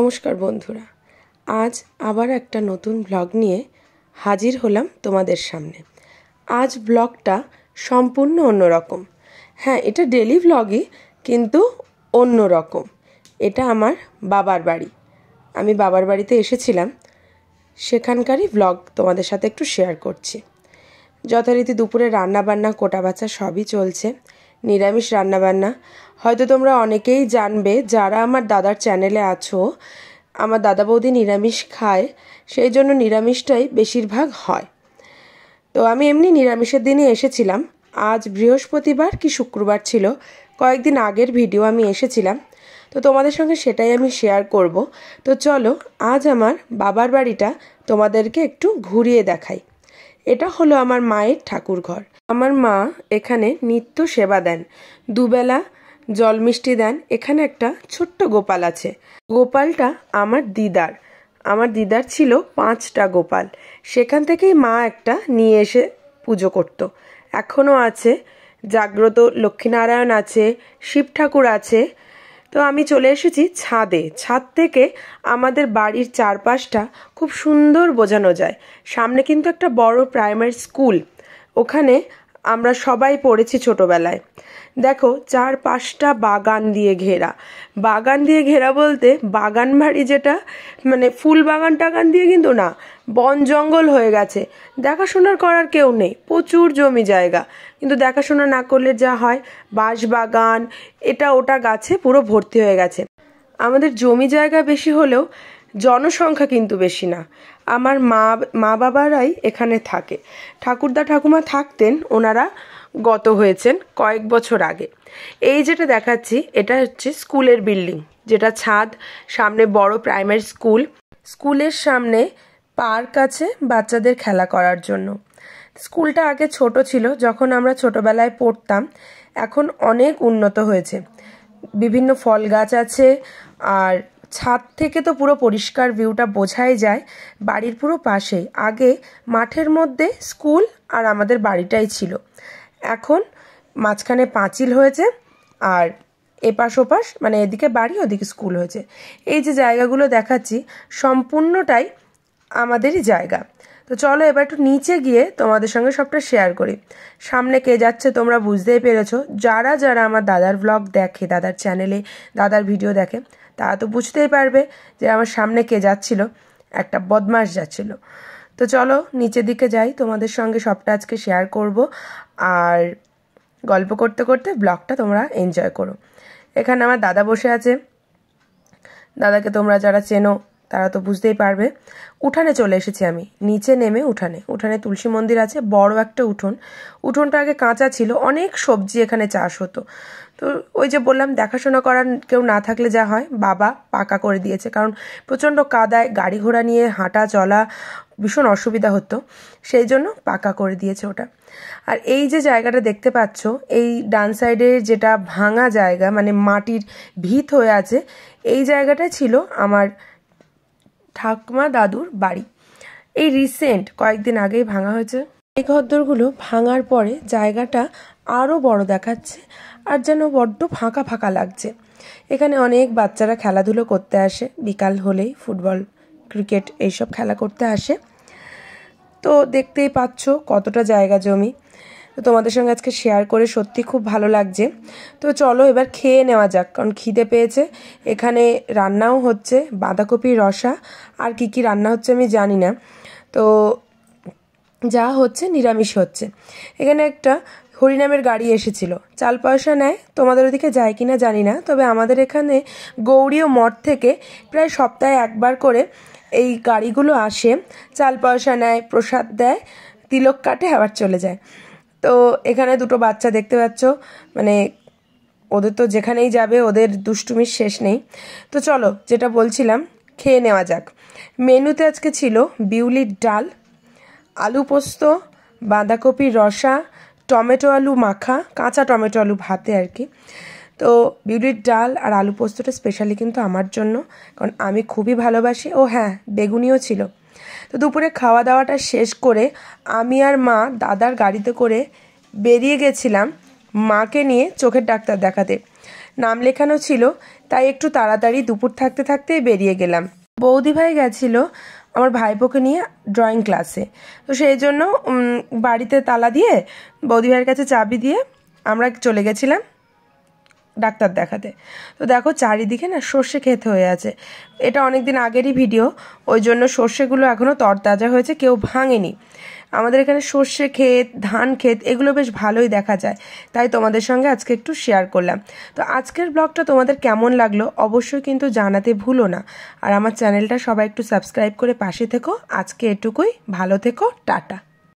নমস্কার বন্ধুরা, আজ আবার একটা নতুন ব্লগ নিয়ে হাজির হলাম তোমাদের সামনে। আজ ব্লগটা সম্পূর্ণ অন্যরকম। হ্যাঁ, এটা ডেলি ব্লগই, কিন্তু অন্যরকম। এটা আমার বাবার বাড়ি। আমি বাবার বাড়িতে এসেছিলাম, সেখানকারই ব্লগ তোমাদের সাথে একটু শেয়ার করছি। যথারীতি দুপুরে রান্নাবান্না কোটা বাছা সবই চলছে, নিরামিষ রান্নাবান্না। হয়তো তোমরা অনেকেই জানবে যারা আমার দাদার চ্যানেলে আছো, আমার দাদা বৌদি নিরামিষ খায়, সেই জন্য নিরামিষটাই বেশিরভাগ হয়। তো আমি এমনি নিরামিষের দিনে এসেছিলাম। আজ বৃহস্পতিবার কি শুক্রবার ছিল, কয়েকদিন আগের ভিডিও আমি এসেছিলাম, তো তোমাদের সঙ্গে সেটাই আমি শেয়ার করব। তো চলো আজ আমার বাবার বাড়িটা তোমাদেরকে একটু ঘুরিয়ে দেখাই। এটা হলো আমার মায়ের ঠাকুর ঘর। আমার মা এখানে নিত্য সেবা দেন, দুবেলা জল মিষ্টি দেন। এখানে একটা ছোট্ট গোপাল আছে। গোপালটা আমার দিদার ছিল 5টা গোপাল। সেখান থেকেই মা একটা নিয়ে এসে পুজো করত। এখনও আছে। জাগ্রত লক্ষ্মীনারায়ণ আছে, শিব ঠাকুর আছে। তো আমি চলে এসেছি ছাদে। ছাদ থেকে আমাদের বাড়ির চারপাশটা খুব সুন্দর বোঝানো যায়। সামনে কিন্তু একটা বড় প্রাইমারি স্কুল, ওখানে আমরা সবাই পড়েছি ছোটবেলায়। দেখো চারপাশটা বাগান দিয়ে ঘেরা। বাগান দিয়ে ঘেরা বলতে বাগান বাড়ি যেটা, মানে ফুল বাগান টাগান দিয়ে কিন্তু না, বন জঙ্গল হয়ে গেছে। দেখাশোনা করার কেউ নেই, প্রচুর জমি জায়গা, কিন্তু দেখাশোনা না করলে যা হয়, বাঁশ বাগান এটা ওটা গাছে পুরো ভর্তি হয়ে গেছে। আমাদের জমি জায়গা বেশি হলেও জনসংখ্যা কিন্তু বেশি না। আমার মা বাবারাই এখানে থাকে। ঠাকুরদা ঠাকুমা থাকতেন, ওনারা গত হয়েছেন কয়েক বছর আগে। এই যেটা দেখাচ্ছি এটা হচ্ছে স্কুলের বিল্ডিং, যেটা ছাদ, সামনে বড় প্রাইমারি স্কুল। স্কুলের সামনে পার্ক আছে বাচ্চাদের খেলা করার জন্য। স্কুলটা আগে ছোট ছিল যখন আমরা ছোটবেলায় পড়তাম, এখন অনেক উন্নত হয়েছে। বিভিন্ন ফল গাছ আছে, আর ছাদ থেকে তো পুরো পরিষ্কার ভিউটা বোঝাই যায়। বাড়ির পুরো পাশেই আগে মাঠের মধ্যে স্কুল আর আমাদের বাড়িটাই ছিল। এখন মাঝখানে পাঁচিল হয়েছে, আর এপাশ ওপাশ মানে এদিকে বাড়ি ওদিকে স্কুল হয়েছে। এই যে জায়গাগুলো দেখাচ্ছি সম্পূর্ণটাই আমাদেরই জায়গা। তো চলো এবার একটু নিচে গিয়ে তোমাদের সঙ্গে সবটা শেয়ার করি। সামনে কে যাচ্ছে তোমরা বুঝতেই পেরেছো। যারা যারা আমার দাদার ব্লগ দেখে, দাদার চ্যানেলে দাদার ভিডিও দেখে, তারা তো বুঝতেই পারবে যে আমার সামনে কে যাচ্ছিল। একটা বদমাশ যাচ্ছিল। তো চলো নিচের দিকে যাই, তোমাদের সঙ্গে সবটা আজকে শেয়ার করব, আর গল্প করতে করতে ব্লগটা তোমরা এনজয় করো। এখানে আমার দাদা বসে আছে। দাদাকে তোমরা যারা চেনো তারা তো বুঝতেই পারবে। উঠানে চলে এসেছি আমি। নিচে নেমে উঠানে তুলসী মন্দির আছে, বড় একটা উঠোনটা আগে কাঁচা ছিল, অনেক সবজি এখানে চাষ হতো। তো ওই যে বললাম দেখাশোনা করার কেউ না থাকলে যা হয়, বাবা পাকা করে দিয়েছে, কারণ প্রচণ্ড কাদায় গাড়ি ঘোড়া নিয়ে হাঁটা চলা ভীষণ অসুবিধা হতো, সেই জন্য পাকা করে দিয়েছে ওটা। আর এই যে জায়গাটা দেখতে পাচ্ছ, এই ডান সাইডে যেটা ভাঙা জায়গা, মানে মাটির ভিত হয়ে আছে, এই জায়গাটা ছিল আমার ঠাকুমা দাদুর বাড়ি। এই রিসেন্ট কয়েকদিন আগেই ভাঙা হয়েছে। এই ঘরদোরগুলো ভাঙার পরে জায়গাটা আরও বড় দেখাচ্ছে, আর যেন বড্ড ফাঁকা ফাঁকা লাগছে। এখানে অনেক বাচ্চারা খেলাধুলো করতে আসে, বিকাল হলেই ফুটবল ক্রিকেট এইসব খেলা করতে আসে। তো দেখতেই পাচ্ছ কতটা জায়গা জমি। তো তোমাদের সঙ্গে আজকে শেয়ার করে সত্যি খুব ভালো লাগছে। তো চলো এবার খেয়ে নেওয়া যাক, কারণ খিদে পেয়েছে। এখানে রান্নাও হচ্ছে বাঁধাকপির রসা, আর কি কি রান্না হচ্ছে আমি জানি না। তো যা হচ্ছে নিরামিষ হচ্ছে। এখানে একটা হরিনামের গাড়ি এসেছিল, চাল পয়সা নেয়। তোমাদের ওদিকে যায় কিনা জানি না, তবে আমাদের এখানে গৌরীয় মঠ থেকে প্রায় সপ্তাহে একবার করে এই গাড়িগুলো আসে, চাল পয়সা নেয়, প্রসাদ দেয়, তিলক কাটে, আবার চলে যায়। তো এখানে দুটো বাচ্চা দেখতে পাচ্ছ, মানে ওদের তো যেখানেই যাবে ওদের দুষ্টুমির শেষ নেই। তো চলো যেটা বলছিলাম, খেয়ে নেওয়া যাক। মেনুতে আজকে ছিল বিউলির ডাল, আলু পোস্ত, বাঁধাকপির রসা, টমেটো আলু মাখা, কাঁচা টমেটো আলু ভাতে আর কি। তো বিউলির ডাল আর আলু পোস্তটা স্পেশালি কিন্তু আমার জন্য, কারণ আমি খুবই ভালোবাসি। ও হ্যাঁ, বেগুনিও ছিল। তো দুপুরে খাওয়া দাওয়াটা শেষ করে আমি আর মা দাদার গাড়িতে করে বেরিয়ে গেছিলাম মাকে নিয়ে চোখের ডাক্তার দেখাতে। নাম লেখানো ছিল, তাই একটু তাড়াতাড়ি দুপুর থাকতে থাকতেই বেরিয়ে গেলাম। বৌদি ভাই গেছিল আমার ভাইপোকে নিয়ে ড্রয়িং ক্লাসে, তো সেই জন্য বাড়িতে তালা দিয়ে বৌদি ভাইয়ের কাছে চাবি দিয়ে আমরা চলে গেছিলাম ডাক্তার দেখাতে। তো দেখো চারিদিকে না সর্ষে ক্ষেত হয়ে আছে, এটা অনেক দিন আগেরই ভিডিও, ওই জন্য সর্ষেগুলো এখনও তরতাজা হয়েছে, কেউ ভাঙেনি। আমাদের এখানে সর্ষে ক্ষেত, ধান ক্ষেত এগুলো বেশ ভালোই দেখা যায়, তাই তোমাদের সঙ্গে আজকে একটু শেয়ার করলাম। তো আজকের ব্লগটা তোমাদের কেমন লাগলো অবশ্যই কিন্তু জানাতে ভুলো না, আর আমার চ্যানেলটা সবাই একটু সাবস্ক্রাইব করে পাশে থেকো। আজকে এটুকুই, ভালো থেকো, টাটা।